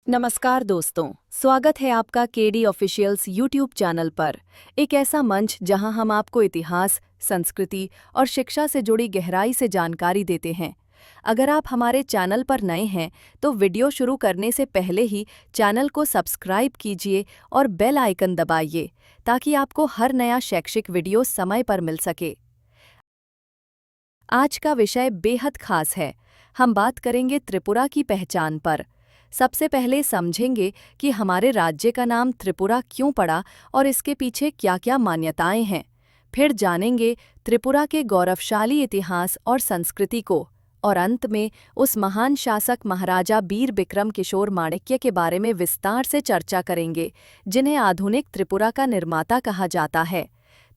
नमस्कार दोस्तों, स्वागत है आपका केडी ऑफिशियल्स यूट्यूब चैनल पर। एक ऐसा मंच जहां हम आपको इतिहास, संस्कृति और शिक्षा से जुड़ी गहराई से जानकारी देते हैं। अगर आप हमारे चैनल पर नए हैं तो वीडियो शुरू करने से पहले ही चैनल को सब्सक्राइब कीजिए और बेल आइकन दबाइए ताकि आपको हर नया शैक्षिक वीडियो समय पर मिल सके। आज का विषय बेहद खास है। हम बात करेंगे त्रिपुरा की पहचान पर। सबसे पहले समझेंगे कि हमारे राज्य का नाम त्रिपुरा क्यों पड़ा और इसके पीछे क्या-क्या मान्यताएं हैं। फिर जानेंगे त्रिपुरा के गौरवशाली इतिहास और संस्कृति को, और अंत में उस महान शासक महाराजा बीर बिक्रम किशोर माणिक्य के बारे में विस्तार से चर्चा करेंगे, जिन्हें आधुनिक त्रिपुरा का निर्माता कहा जाता है।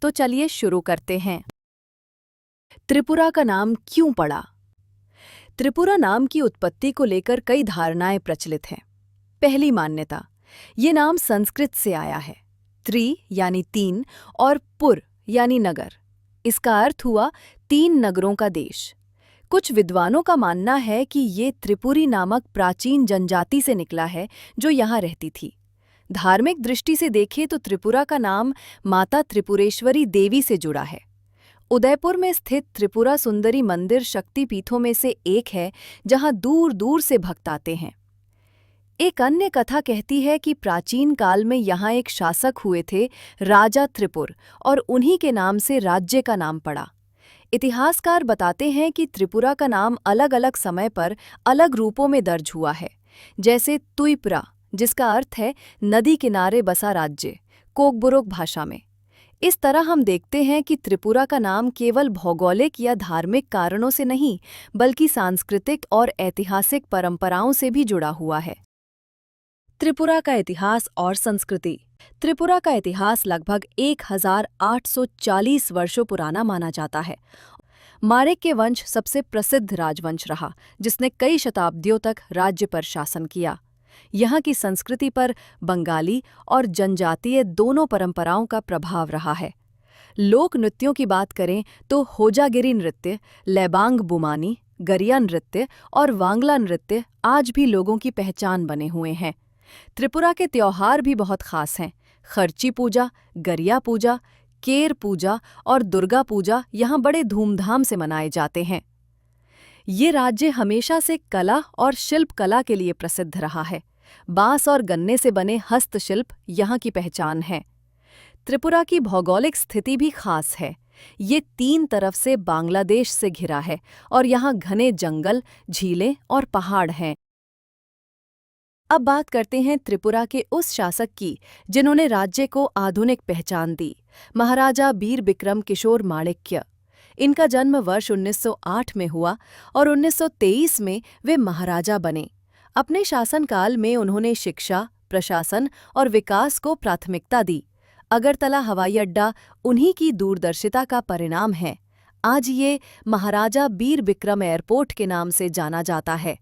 तो चलिए शुरू करते हैं। त्रिपुरा का नाम क्यों पड़ा? त्रिपुरा नाम की उत्पत्ति को लेकर कई धारणाएं प्रचलित हैं। पहली मान्यता, ये नाम संस्कृत से आया है। त्रि यानी तीन और पुर यानी नगर। इसका अर्थ हुआ तीन नगरों का देश। कुछ विद्वानों का मानना है कि ये त्रिपुरी नामक प्राचीन जनजाति से निकला है जो यहाँ रहती थी। धार्मिक दृष्टि से देखें तो त्रिपुरा का नाम माता त्रिपुरेश्वरी देवी से जुड़ा है। उदयपुर में स्थित त्रिपुरा सुंदरी मंदिर शक्तिपीठों में से एक है जहां दूर दूर से भक्त आते हैं। एक अन्य कथा कहती है कि प्राचीन काल में यहाँ एक शासक हुए थे, राजा त्रिपुर, और उन्हीं के नाम से राज्य का नाम पड़ा। इतिहासकार बताते हैं कि त्रिपुरा का नाम अलग अलग समय पर अलग रूपों में दर्ज हुआ है, जैसे तुइपुरा, जिसका अर्थ है नदी किनारे बसा राज्य, कोकबुरोक भाषा में। इस तरह हम देखते हैं कि त्रिपुरा का नाम केवल भौगोलिक या धार्मिक कारणों से नहीं, बल्कि सांस्कृतिक और ऐतिहासिक परंपराओं से भी जुड़ा हुआ है। त्रिपुरा का इतिहास और संस्कृति। त्रिपुरा का इतिहास लगभग 1840 वर्षों पुराना माना जाता है। माणिक्य वंश सबसे प्रसिद्ध राजवंश रहा, जिसने कई शताब्दियों तक राज्य पर शासन किया। यहाँ की संस्कृति पर बंगाली और जनजातीय दोनों परंपराओं का प्रभाव रहा है। लोक नृत्यों की बात करें तो होजागिरी नृत्य, लैबांग बुमानी, गरिया नृत्य और वांगला नृत्य आज भी लोगों की पहचान बने हुए हैं। त्रिपुरा के त्योहार भी बहुत खास हैं। खर्ची पूजा, गरिया पूजा, केर पूजा और दुर्गा पूजा यहाँ बड़े धूमधाम से मनाए जाते हैं। ये राज्य हमेशा से कला और शिल्प कला के लिए प्रसिद्ध रहा है। बांस और गन्ने से बने हस्तशिल्प यहाँ की पहचान है। त्रिपुरा की भौगोलिक स्थिति भी खास है। ये तीन तरफ से बांग्लादेश से घिरा है और यहाँ घने जंगल, झीलें और पहाड़ हैं। अब बात करते हैं त्रिपुरा के उस शासक की जिन्होंने राज्य को आधुनिक पहचान दी, महाराजा बीर बिक्रम किशोर माणिक्य। इनका जन्म वर्ष 1908 में हुआ और 1923 में वे महाराजा बने। अपने शासनकाल में उन्होंने शिक्षा, प्रशासन और विकास को प्राथमिकता दी। अगरतला हवाई अड्डा उन्हीं की दूरदर्शिता का परिणाम है। आज ये महाराजा बीर बिक्रम एयरपोर्ट के नाम से जाना जाता है।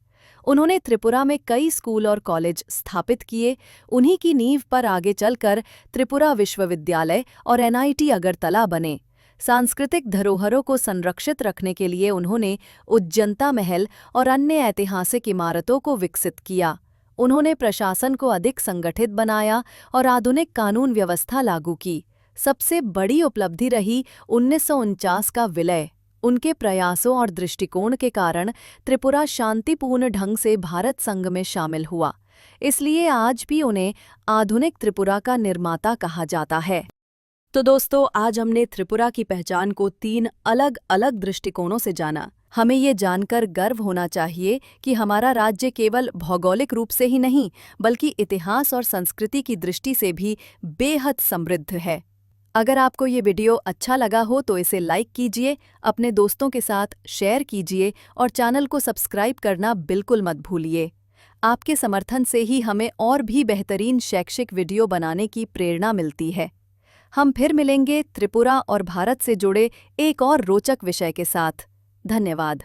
उन्होंने त्रिपुरा में कई स्कूल और कॉलेज स्थापित किए। उन्हीं की नींव पर आगे चलकर त्रिपुरा विश्वविद्यालय और NIT अगरतला बने। सांस्कृतिक धरोहरों को संरक्षित रखने के लिए उन्होंने उज्जंता महल और अन्य ऐतिहासिक इमारतों को विकसित किया। उन्होंने प्रशासन को अधिक संगठित बनाया और आधुनिक कानून व्यवस्था लागू की। सबसे बड़ी उपलब्धि रही 1949 का विलय। उनके प्रयासों और दृष्टिकोण के कारण त्रिपुरा शांतिपूर्ण ढंग से भारत संघ में शामिल हुआ। इसलिए आज भी उन्हें आधुनिक त्रिपुरा का निर्माता कहा जाता है। तो दोस्तों, आज हमने त्रिपुरा की पहचान को 3 अलग अलग दृष्टिकोणों से जाना। हमें ये जानकर गर्व होना चाहिए कि हमारा राज्य केवल भौगोलिक रूप से ही नहीं, बल्कि इतिहास और संस्कृति की दृष्टि से भी बेहद समृद्ध है। अगर आपको ये वीडियो अच्छा लगा हो तो इसे लाइक कीजिए, अपने दोस्तों के साथ शेयर कीजिए और चैनल को सब्सक्राइब करना बिल्कुल मत भूलिए। आपके समर्थन से ही हमें और भी बेहतरीन शैक्षिक वीडियो बनाने की प्रेरणा मिलती है। हम फिर मिलेंगे त्रिपुरा और भारत से जुड़े एक और रोचक विषय के साथ। धन्यवाद।